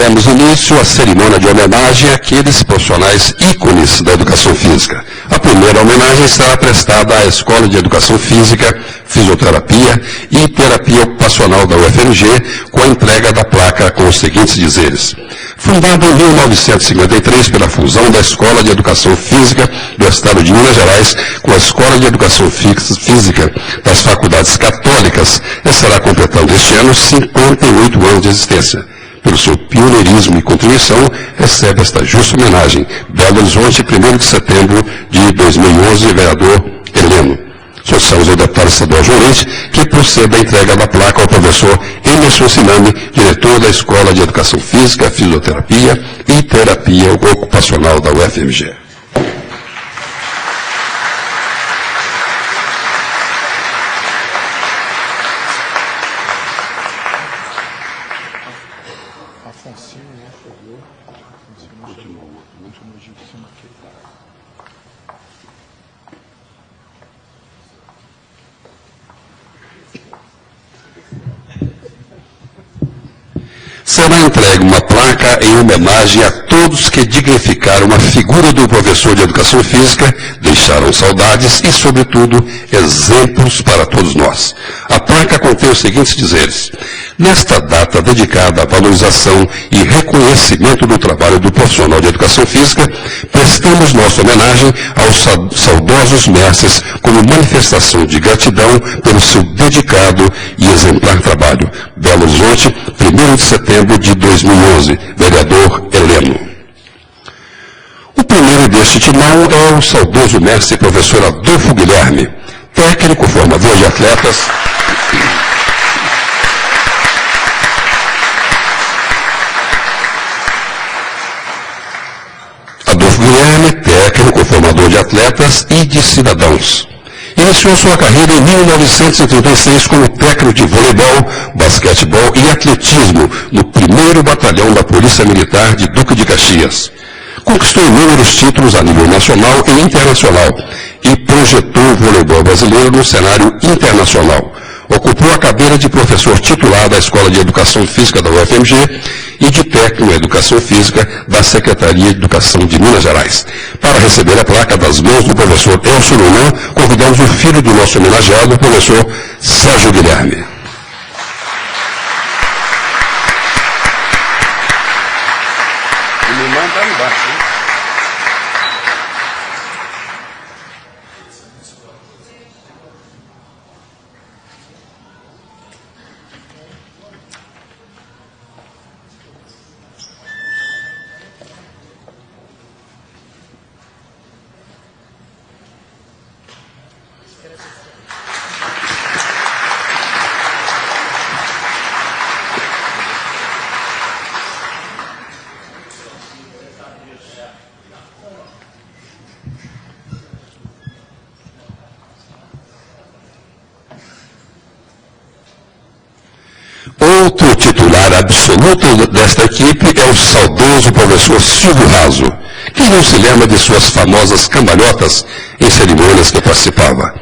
daremos início à cerimônia de homenagem àqueles profissionais ícones da educação física. A primeira homenagem será prestada à Escola de Educação Física, Fisioterapia e Terapia Ocupacional da UFMG, com a entrega da placa com os seguintes dizeres. Fundada em 1953 pela fusão da Escola de Educação Física do Estado de Minas Gerais com a Escola de Educação Física das Faculdades Católicas, estará completando este ano 58 anos de existência. Pelo seu pioneirismo e contribuição, recebe esta justa homenagem. Belo Horizonte, 1º de setembro de 2011, vereador Heleno. Solicitamos ao deputado estadual João Leite que proceda à entrega da placa ao professor Emerson Sinami, diretor da Escola de Educação Física, Fisioterapia e Terapia Ocupacional da UFMG. Será entregue uma placa em homenagem a todos que dignificaram a figura do professor de Educação Física, deixaram saudades e, sobretudo, exemplos para todos nós. A placa contém os seguintes dizeres. Nesta data dedicada à valorização e reconhecimento do trabalho do profissional de Educação Física, prestamos nossa homenagem aos saudosos mestres como manifestação de gratidão pelo seu dedicado e exemplar trabalho. Belo Horizonte, 1º de setembro de 2011, vereador Heleno. O primeiro deste timão é o saudoso mestre professor Adolfo Guilherme, técnico, formador de atletas. Adolfo Guilherme, técnico, formador de atletas e de cidadãos. Iniciou sua carreira em 1936 como técnico de voleibol, basquetebol e atletismo no 1º Batalhão da Polícia Militar de Duque de Caxias. Conquistou inúmeros títulos a nível nacional e internacional e projetou o voleibol brasileiro no cenário internacional. Ocupou a cadeira de professor titular da Escola de Educação Física da UFMG e de técnico em Educação Física da Secretaria de Educação de Minas Gerais. Para receber a placa das mãos do professor Elcio Lunan, convidamos o filho do nosso homenageado, o professor Sérgio Guilherme. O Lunan está embaixo, hein? Outro titular absoluto desta equipe é o saudoso professor Silvio Raso. Quem não se lembra de suas famosas cambalhotas em cerimônias que participava?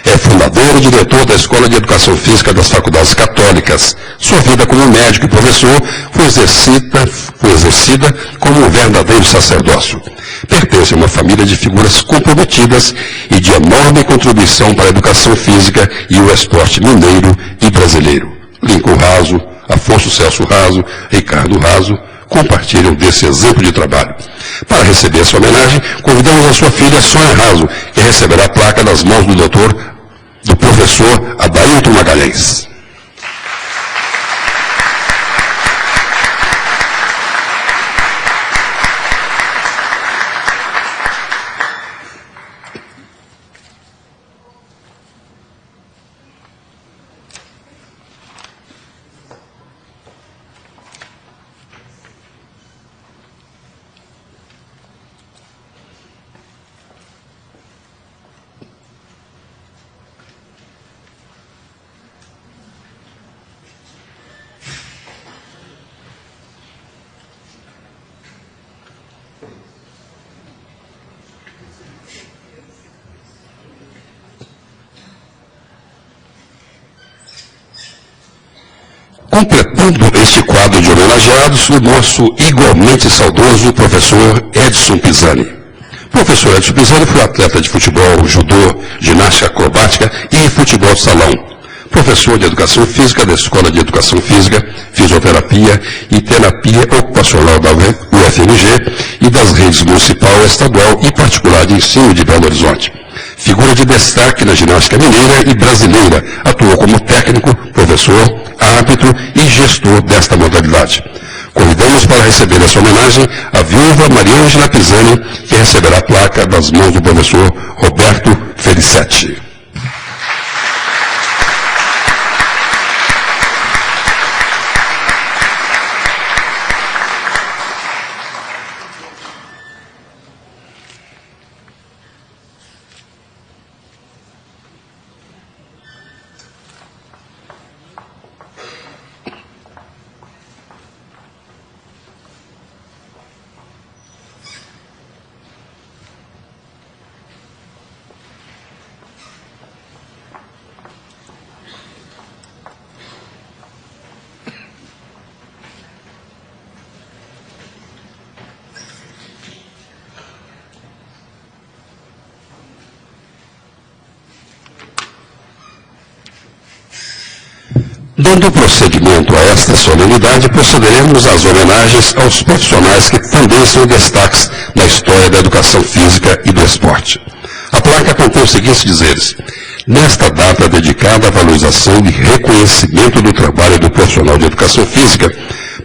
É fundador e diretor da Escola de Educação Física das Faculdades Católicas. Sua vida como médico e professor foi exercida como um verdadeiro sacerdócio. Pertence a uma família de figuras comprometidas e de enorme contribuição para a educação física e o esporte mineiro e brasileiro. Lincoln Raso, Afonso Celso Raso, Ricardo Raso, compartilham desse exemplo de trabalho. Para receber essa homenagem, convidamos a sua filha Sônia Raso, que receberá a placa das mãos do professor Adailton Magalhães. Completando este quadro de homenageados, o nosso igualmente saudoso professor Edson Pisani. O professor Edson Pisani foi atleta de futebol, judô, ginástica acrobática e futebol de salão. Professor de Educação Física da Escola de Educação Física, Fisioterapia e Terapia Ocupacional da UFMG e das redes municipal, estadual e particular de ensino de Belo Horizonte. Figura de destaque na ginástica mineira e brasileira, atuou como técnico, professor, árbitro e gestor desta modalidade. Convidamos para receber essa homenagem a viúva Mariângela Pisani, que receberá a placa das mãos do professor Roberto Felicetti. Dando prosseguimento a esta solenidade, procederemos às homenagens aos profissionais que também são destaques na história da educação física e do esporte. A placa contém os seguintes dizeres: nesta data dedicada à valorização e reconhecimento do trabalho do profissional de educação física,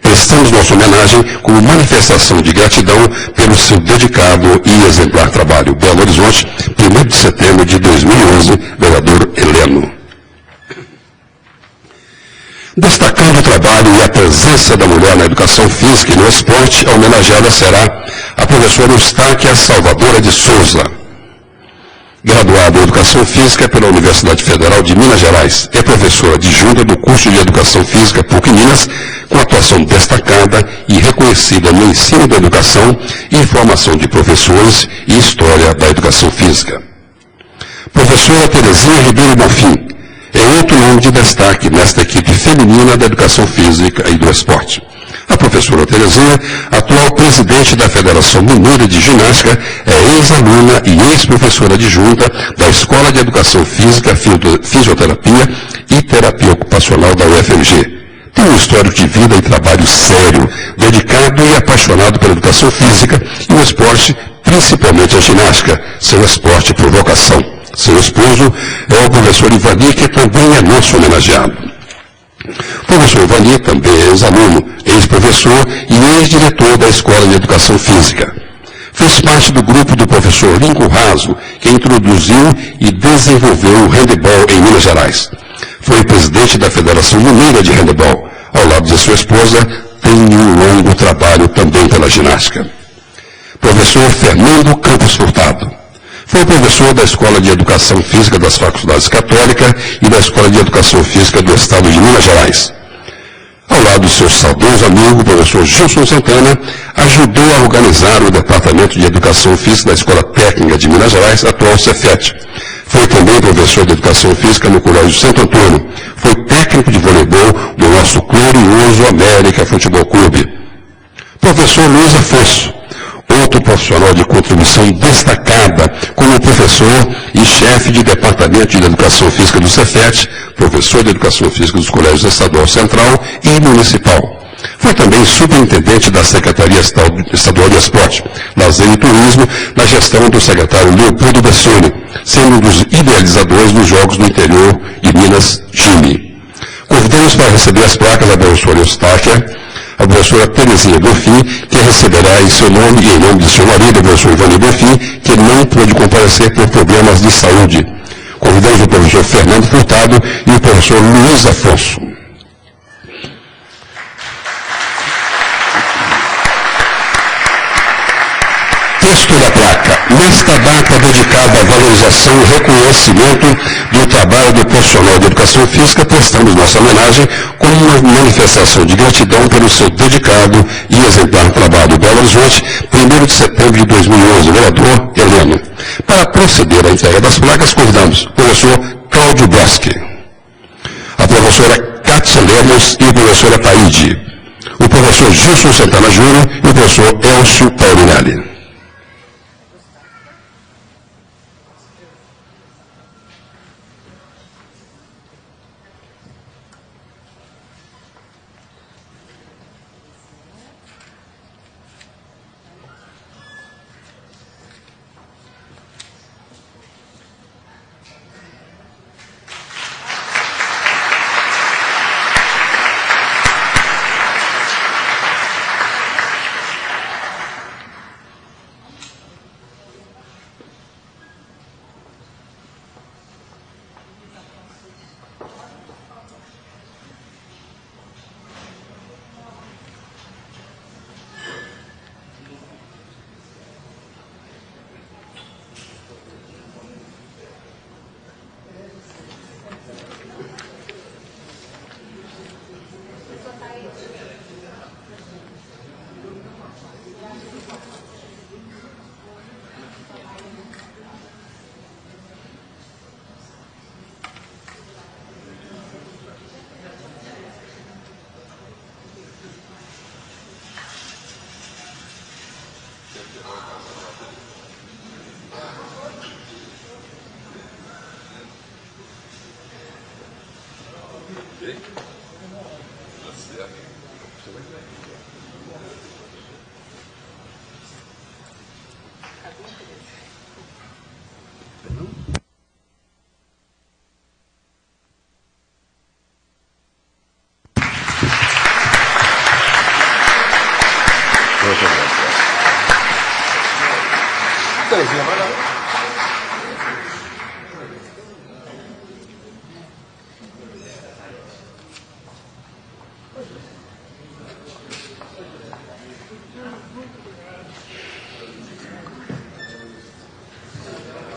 prestamos nossa homenagem como manifestação de gratidão pelo seu dedicado e exemplar trabalho. Belo Horizonte, 1º de setembro de 2011, vereador Heleno. Destacando o trabalho e a presença da mulher na educação física e no esporte, a homenageada será a professora Eustáquia Salvadora de Souza. Graduada em Educação Física pela Universidade Federal de Minas Gerais, é professora adjunta do curso de Educação Física PUC Minas, com atuação destacada e reconhecida no ensino da educação e formação de professores e história da educação física. Professora Terezinha Ribeiro Bonfim é outro nome de destaque nesta equipe feminina da educação física e do esporte. A professora Terezinha, atual presidente da Federação Mineira de Ginástica, é ex-aluna e ex-professora adjunta da Escola de Educação Física, Fisioterapia e Terapia Ocupacional da UFMG. Tem um histórico de vida e trabalho sério, dedicado e apaixonado pela educação física e o esporte, principalmente a ginástica, seu esporte por vocação. Seu esposo é o professor Ivani, que também é nosso homenageado. O professor Ivani também é ex-aluno, ex-professor e ex-diretor da Escola de Educação Física. Fez parte do grupo do professor Lincoln Raso, que introduziu e desenvolveu o handebol em Minas Gerais. Foi presidente da Federação Mineira de Handebol. Ao lado de sua esposa, tem um longo trabalho também pela ginástica. Professor Fernando Campos Furtado. Foi professor da Escola de Educação Física das Faculdades Católica e da Escola de Educação Física do Estado de Minas Gerais. Ao lado do seu saudoso amigo, o professor Gilson Santana, ajudou a organizar o Departamento de Educação Física da Escola Técnica de Minas Gerais, atual Cefet. Foi também professor de Educação Física no Colégio Santo Antônio. Foi técnico de voleibol do nosso glorioso América Futebol Clube. Professor Luiz Afonso, outro profissional de contribuição destacada como professor e chefe de Departamento de Educação Física do Cefet, professor de Educação Física dos Colégios Estadual Central e Municipal. Foi também superintendente da Secretaria Estadual de Esporte, Lazer e Turismo, na gestão do secretário Leopoldo Bessoni, sendo um dos idealizadores dos Jogos do Interior de Minas, Chile. Convidamos para receber as placas da professora Eustáquia, a professora Terezinha Bonfim, que receberá em seu nome e em nome de seu marido, o professor Ivani Bonfim, que não pôde comparecer por problemas de saúde. Convidamos o professor Fernando Furtado e o professor Luiz Afonso. Texto da placa. Nesta data dedicada à valorização e reconhecimento do trabalho do profissional de educação física, prestamos nossa homenagem como uma manifestação de gratidão pelo seu dedicado e exemplar trabalho. Belo Horizonte, 1º de setembro de 2011, vereador Heleno. Para proceder à entrega das placas, convidamos o professor Cláudio Boschi, a professora Cátia Lemos e a professora Taíde, o professor Gilson Santana Júnior e o professor Elcio Paulinelli.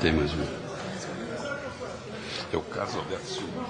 Tem mais um. É o Carlos Alberto Silva.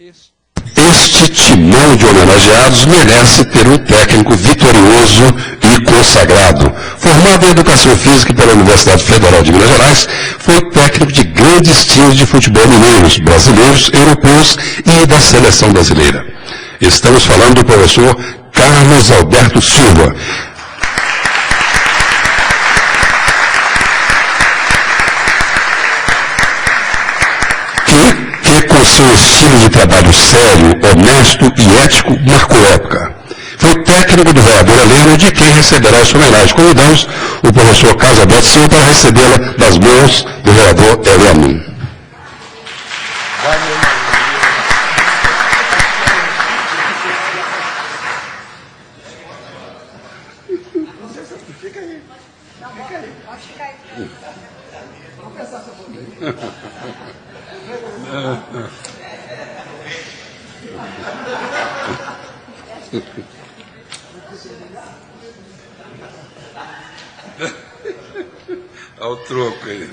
Este timão de homenageados merece ter um técnico vitorioso e consagrado. Formado em Educação Física pela Universidade Federal de Minas Gerais, foi técnico de grandes times de futebol mineiros, brasileiros, europeus e da seleção brasileira. Estamos falando do professor Carlos Alberto Silva. Que com seu estilo de trabalho sério, honesto e ético, marcou época. Foi técnico do vereador Heleno, de quem receberá essa homenagem. Convidamos o professor Carlos Alberto Silva para recebê-la das mãos do vereador Heleno. Fica aí. Não, fica aí. Pode ficar aí. Vamos pensar se eu vou. Olha o troco aí.